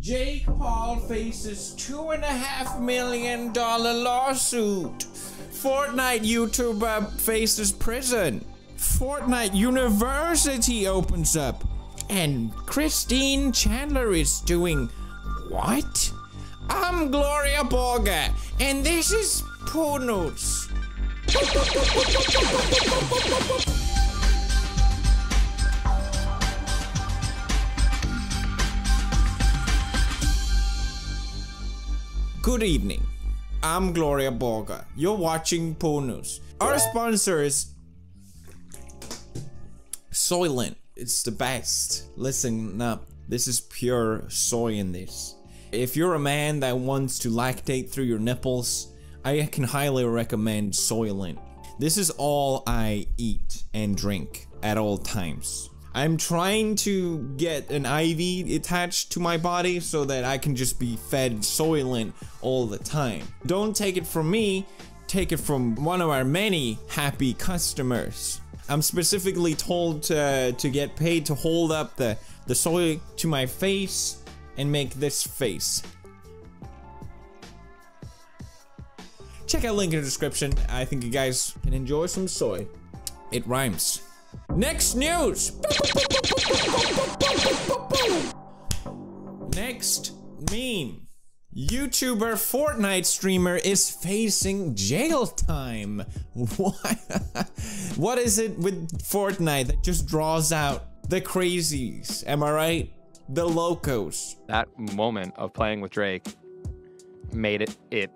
Jake Paul faces $2.5 million lawsuit. Fortnite YouTuber faces prison. Fortnite University opens up. And Christine Chandler is doing what? I'm Gloria Borger, and this is PEW News. Good evening. I'm Gloria Borger. You're watching PEW News. Our sponsor is Soylent. It's the best. Listen up. This is pure soy in this. If you're a man that wants to lactate through your nipples, I can highly recommend Soylent. This is all I eat and drink at all times. I'm trying to get an IV attached to my body so that I can just be fed Soylent all the time. Don't take it from me, take it from one of our many happy customers. I'm specifically told to get paid to hold up the soy to my face and make this face. Check out link in the description. I think you guys can enjoy some soy. It rhymes. Next news. Next meme. YouTuber Fortnite streamer is facing jail time. What is it with Fortnite that just draws out the crazies? Am I right? The locos. That moment of playing with Drake made it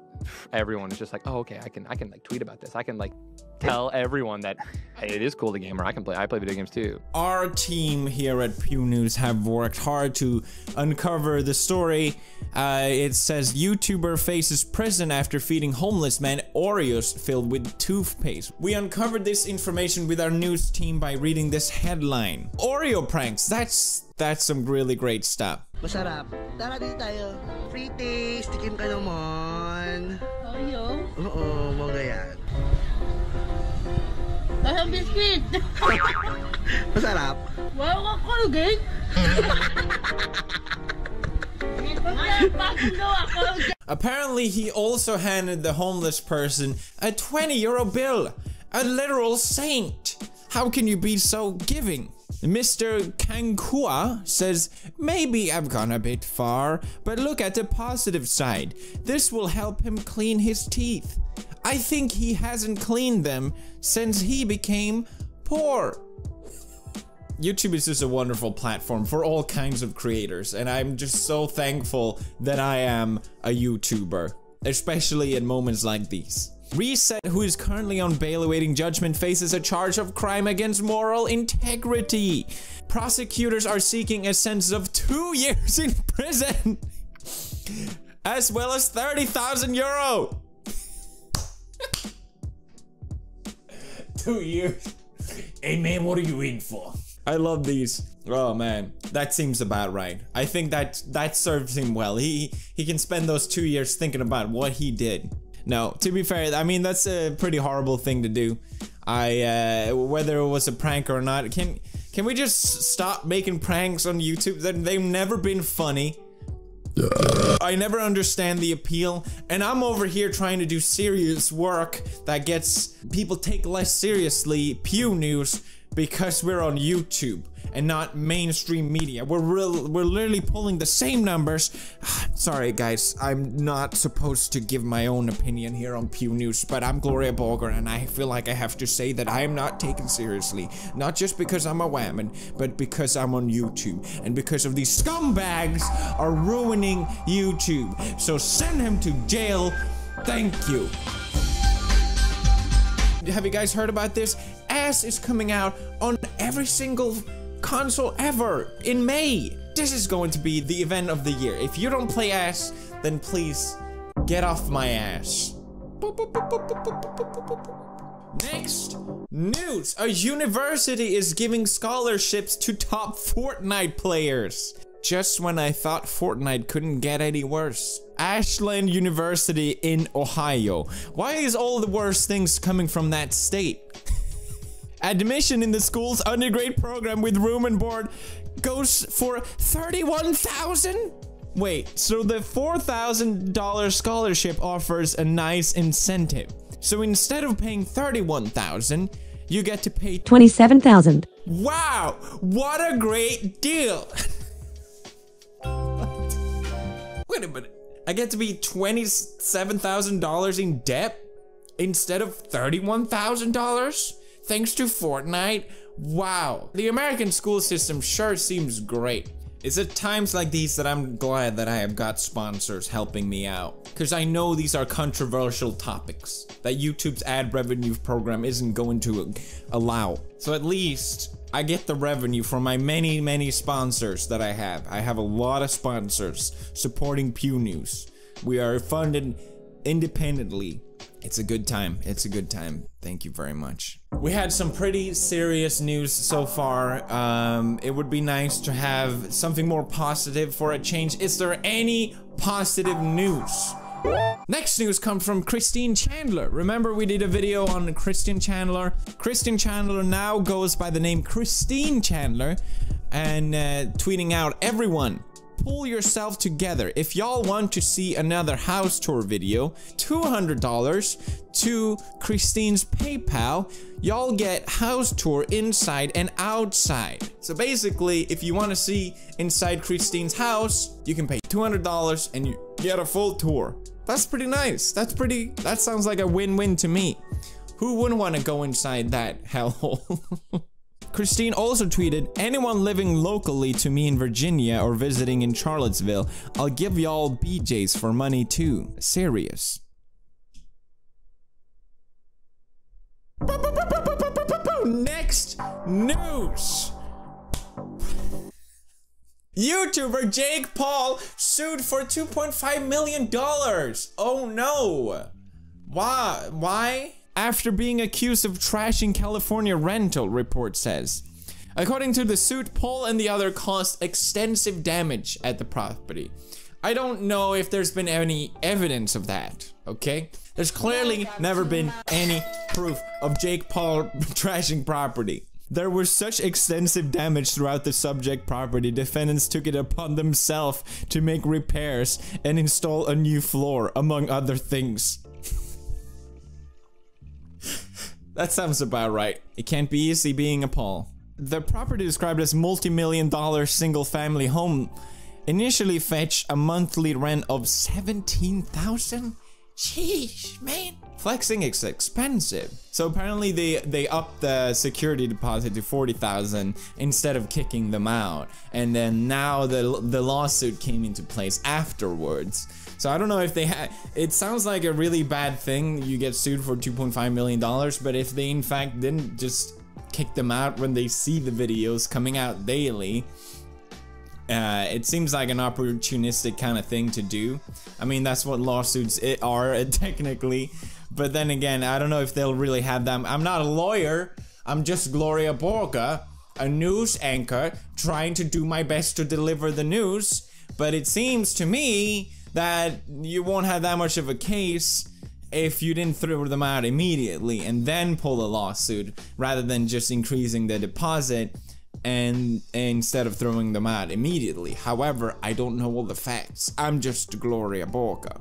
everyone is just like, oh, okay, I can like tweet about this. I can like tell everyone that hey, it is cool to game, or I play video games too. Our team here at PEW News have worked hard to uncover the story. It says YouTuber faces prison after feeding homeless man Oreos filled with toothpaste. We uncovered this information with our news team by reading this headline. Oreo pranks, that's some really great stuff. Masarap. Tara dito tayo. Free taste. Tikim ka naman. Oreo? Oo, mga yan. Parang biscuit. Masarap. Wow, ka Colgate. Apparently, he also handed the homeless person a 20-euro bill. A literal saint. How can you be so giving? Mr. Kankua says, maybe I've gone a bit far, but look at the positive side. This will help him clean his teeth. I think he hasn't cleaned them since he became poor. YouTube is just a wonderful platform for all kinds of creators, and I'm just so thankful that I am a YouTuber, especially in moments like these. Reset, who is currently on bail awaiting judgment, faces a charge of crime against moral integrity. Prosecutors are seeking a sentence of 2 years in prison, as well as 30,000 euro. 2 years. Hey man, what are you in for? I love these. Oh man, that seems about right. I think that serves him well. He can spend those 2 years thinking about what he did. No, to be fair, I mean, that's a pretty horrible thing to do. Whether it was a prank or not, can we just stop making pranks on YouTube? They've never been funny. I never understand the appeal, and I'm over here trying to do serious work that gets people take less seriously PEW News because we're on YouTube and not mainstream media. We're literally pulling the same numbers. Sorry guys, I'm not supposed to give my own opinion here on PEW News, but I'm Gloria Borger, and I feel like I have to say that I am not taken seriously. Not just because I'm a whammon, but because I'm on YouTube, and because of these scumbags are ruining YouTube. So send him to jail. Thank you. Have you guys heard about this? Ass is coming out on every single console ever in May. This is going to be the event of the year. If you don't play ass, then please get off my ass. Next news. A university is giving scholarships to top Fortnite players. Just when I thought Fortnite couldn't get any worse. Ashland University in Ohio. Why is all the worst things coming from that state? Admission in the school's undergrad program with room and board goes for $31,000? Wait, so the $4,000 scholarship offers a nice incentive. So instead of paying $31,000, you get to pay $27,000. Wow, what a great deal. Wait a minute. I get to be $27,000 in debt instead of $31,000 thanks to Fortnite. Wow, the American school system sure seems great. It's at times like these that I'm glad that I have got sponsors helping me out, because I know these are controversial topics that YouTube's ad revenue program isn't going to allow. So at least I get the revenue from my many sponsors that I have. I have a lot of sponsors supporting Pew News. We are funded independently. It's a good time. It's a good time. Thank you very much. We had some pretty serious news so far. It would be nice to have something more positive for a change. Is there any positive news? Next news comes from Christine Chandler. Remember we did a video on Christine Chandler? Christine Chandler now goes by the name Christine Chandler and tweeting out, everyone, pull yourself together. If y'all want to see another house tour video, $200 to Christine's PayPal, y'all get house tour inside and outside. So basically, if you want to see inside Christine's house, you can pay $200 and you get a full tour. That's pretty nice. That sounds like a win-win to me. Who wouldn't want to go inside that hellhole? Christine also tweeted, anyone living locally to me in Virginia or visiting in Charlottesville, I'll give y'all BJs for money too. Serious. Next news. YouTuber Jake Paul sued for $2.5 million. Oh no. Why? After being accused of trashing California rental, report says. According to the suit, Paul and the other caused extensive damage at the property. I don't know if there's been any evidence of that, okay? There's clearly never been any proof of Jake Paul trashing property. There was such extensive damage throughout the subject property, defendants took it upon themselves to make repairs and install a new floor, among other things. That sounds about right. It can't be easy being a Paul. The property described as multi-million-dollar single-family home initially fetched a monthly rent of $17,000. Sheesh, man. Flexing is expensive. So apparently they upped the security deposit to $40,000 instead of kicking them out. And then now the lawsuit came into place afterwards. So I don't know if they had, it sounds like a really bad thing. You get sued for $2.5 million, but if they in fact didn't just kick them out when they see the videos coming out daily, it seems like an opportunistic kind of thing to do. I mean, that's what lawsuits are technically, but then again, I don't know if they'll really have them. I'm not a lawyer. I'm just Gloria Borga, a news anchor, trying to do my best to deliver the news, but it seems to me that you won't have that much of a case if you didn't throw them out immediately and then pull a lawsuit rather than just increasing the deposit and instead of throwing them out immediately. However, I don't know all the facts. I'm just Gloria Borga.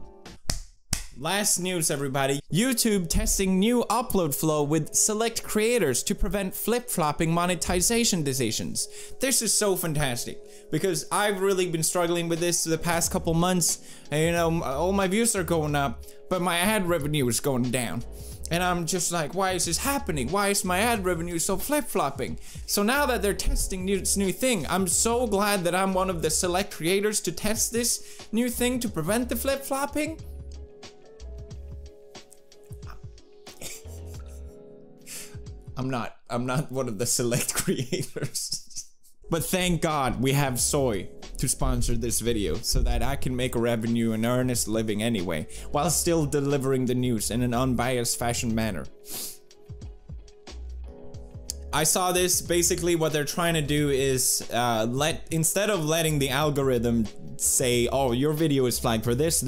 Last news, everybody. YouTube testing new upload flow with select creators to prevent flip-flopping monetization decisions. This is so fantastic because I've really been struggling with this the past couple months. And, you know, all my views are going up, but my ad revenue is going down. And I'm just like, why is this happening? Why is my ad revenue so flip-flopping? So now that they're testing this new thing, I'm so glad that I'm one of the select creators to test this new thing to prevent the flip-flopping. I'm not one of the select creators. But thank God we have Soy to sponsor this video so that I can make a revenue and earn a living anyway, while still delivering the news in an unbiased fashion manner. I saw this, basically what they're trying to do is instead of letting the algorithm say, oh, your video is flagged for this,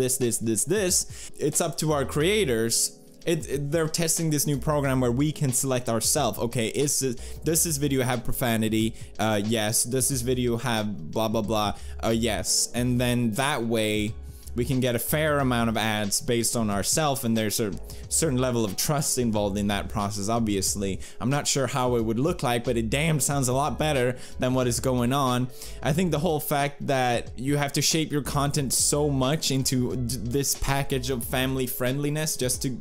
it's up to our creators they're testing this new program where we can select ourselves. Okay, does this video have profanity? Yes. Does this video have blah blah blah? Yes. And then that way we can get a fair amount of ads based on ourselves, and there's a certain level of trust involved in that process. Obviously, I'm not sure how it would look like, but it damn sounds a lot better than what is going on. I think the whole fact that you have to shape your content so much into this package of family friendliness just to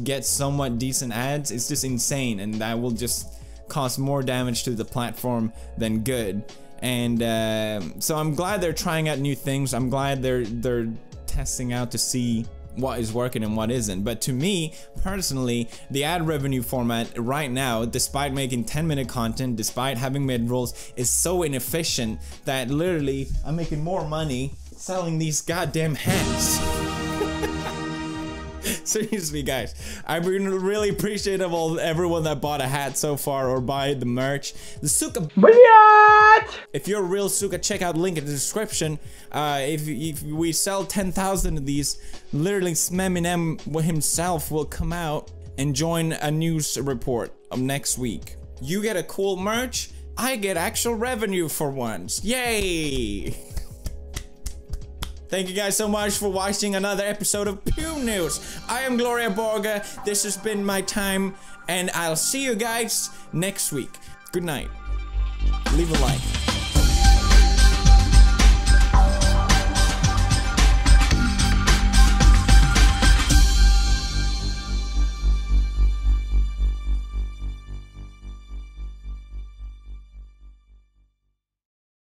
get somewhat decent ads is just insane, and that will just cause more damage to the platform than good. And so I'm glad they're trying out new things. I'm glad they're testing out to see what is working and what isn't. But to me personally, the ad revenue format right now, despite making 10-minute content, despite having mid-rolls, is so inefficient that literally I'm making more money selling these goddamn hats. Seriously, guys, I've been really appreciative of everyone that bought a hat so far or buy the merch. The Suka. If you're a real Suka, check out link in the description. If we sell 10,000 of these, literally Smeminem himself will come out and join a news report of next week. You get a cool merch, I get actual revenue for once. Yay! Thank you guys so much for watching another episode of Pew News. I am Gloria Borga. This has been my time, and I'll see you guys next week. Good night. Leave a like.